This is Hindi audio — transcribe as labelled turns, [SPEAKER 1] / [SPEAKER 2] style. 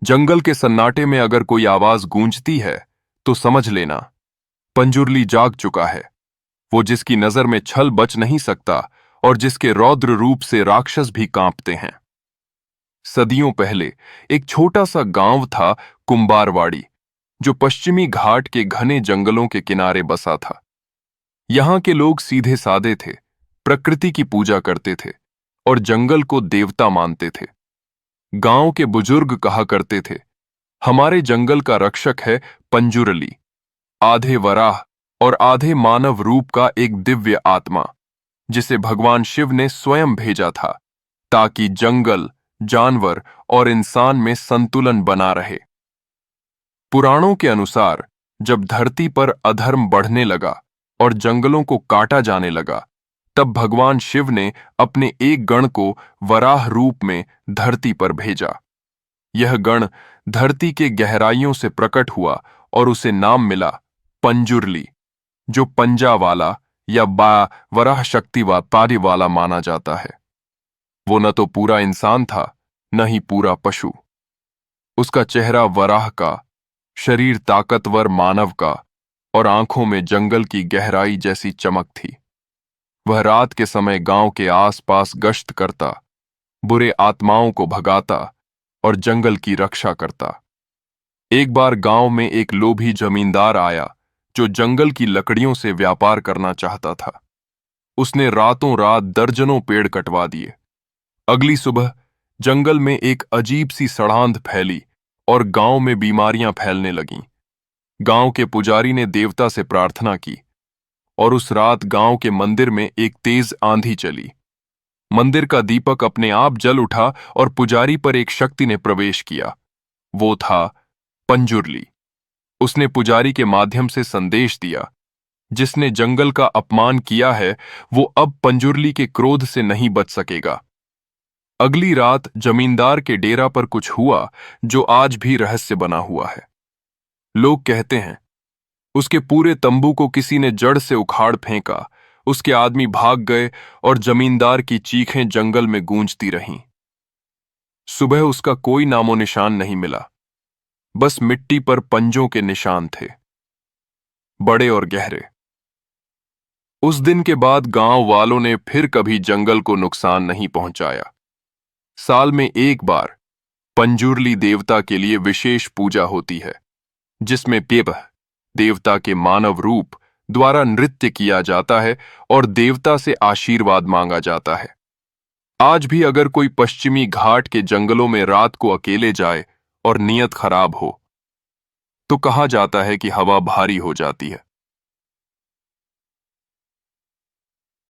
[SPEAKER 1] जंगल के सन्नाटे में अगर कोई आवाज गूंजती है तो समझ लेना पंजुर्ली जाग चुका है। वो जिसकी नजर में छल बच नहीं सकता और जिसके रौद्र रूप से राक्षस भी कांपते हैं। सदियों पहले एक छोटा सा गांव था, कुंबारवाड़ी, जो पश्चिमी घाट के घने जंगलों के किनारे बसा था। यहां के लोग सीधे सादे थे, प्रकृति की पूजा करते थे और जंगल को देवता मानते थे। गांव के बुजुर्ग कहा करते थे, हमारे जंगल का रक्षक है पंजुरली, आधे वराह और आधे मानव रूप का एक दिव्य आत्मा, जिसे भगवान शिव ने स्वयं भेजा था ताकि जंगल, जानवर और इंसान में संतुलन बना रहे। पुराणों के अनुसार जब धरती पर अधर्म बढ़ने लगा और जंगलों को काटा जाने लगा, तब भगवान शिव ने अपने एक गण को वराह रूप में धरती पर भेजा। यह गण धरती के गहराइयों से प्रकट हुआ और उसे नाम मिला पंजुर्ली, जो पंजा वाला या वराह शक्ति पारी वाला माना जाता है। वो न तो पूरा इंसान था, न ही पूरा पशु। उसका चेहरा वराह का, शरीर ताकतवर मानव का और आंखों में जंगल की गहराई जैसी चमक थी। वह रात के समय गांव के आसपास गश्त करता, बुरे आत्माओं को भगाता और जंगल की रक्षा करता। एक बार गांव में एक लोभी जमींदार आया जो जंगल की लकड़ियों से व्यापार करना चाहता था। उसने रातों रात दर्जनों पेड़ कटवा दिए। अगली सुबह जंगल में एक अजीब सी सड़ांध फैली और गांव में बीमारियां फैलने लगीं। गांव के पुजारी ने देवता से प्रार्थना की और उस रात गांव के मंदिर में एक तेज आंधी चली। मंदिर का दीपक अपने आप जल उठा और पुजारी पर एक शक्ति ने प्रवेश किया। वो था पंजुर्ली। उसने पुजारी के माध्यम से संदेश दिया, जिसने जंगल का अपमान किया है वो अब पंजुर्ली के क्रोध से नहीं बच सकेगा। अगली रात जमींदार के डेरा पर कुछ हुआ जो आज भी रहस्य बना हुआ है। लोग कहते हैं उसके पूरे तंबू को किसी ने जड़ से उखाड़ फेंका, उसके आदमी भाग गए और जमींदार की चीखें जंगल में गूंजती रहीं। सुबह उसका कोई नामो निशान नहीं मिला, बस मिट्टी पर पंजों के निशान थे, बड़े और गहरे। उस दिन के बाद गांव वालों ने फिर कभी जंगल को नुकसान नहीं पहुंचाया। साल में एक बार पंजुर्ली देवता के लिए विशेष पूजा होती है, जिसमें पेबह देवता के मानव रूप द्वारा नृत्य किया जाता है और देवता से आशीर्वाद मांगा जाता है। आज भी अगर कोई पश्चिमी घाट के जंगलों में रात को अकेले जाए और नियत खराब हो, तो कहा जाता है कि हवा भारी हो जाती है।